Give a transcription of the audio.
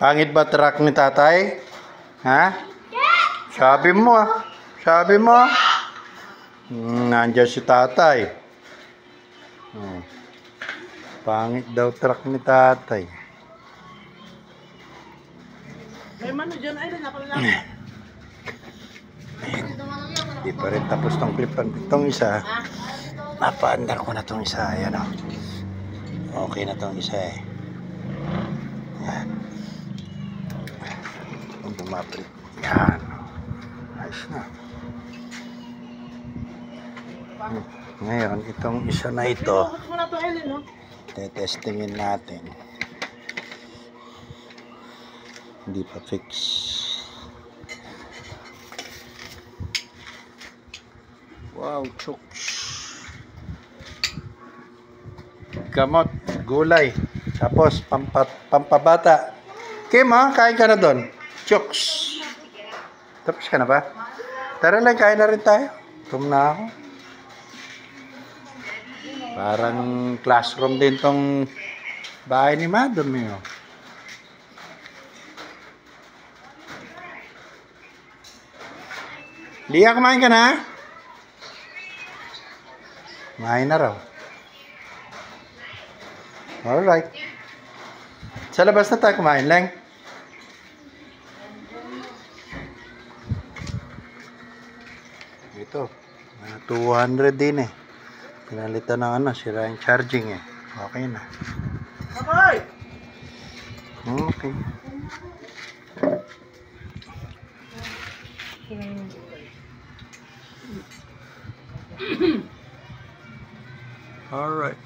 Pangit ba truck ni tatay? Ha? Sabi mo ah. Sabi mo ah. Nandiyan si tatay. Oh. Pangit daw truck ni tatay. May mano dyan ay rin ako lang. Di pa rin tapos tong clipan. Itong isa. Napaandar ko na tong isa. Ayan o. Okay na tong isa eh. Yan. Kung dumapit. Yan. Ayos na. Ngayon, itong isa na ito. Tetestingin natin. Hindi pa fix. Wow, chooks. Gamot, gulay. Tapos, pampabata. Kim, ha? Kain ka na doon. Chooks. Tapos ka na ba? Tara lang, kain na rin tayo. Tum na ako. Parang classroom din tong bahay ni Madam yun. Lia, kumain ka na? Kumain na raw. Alright. Sa labas na tayo kumain lang. Ito. 200 din eh. Pinalitan ng ano, sira yung charging eh. Okay na. Okay. Okay. Alright.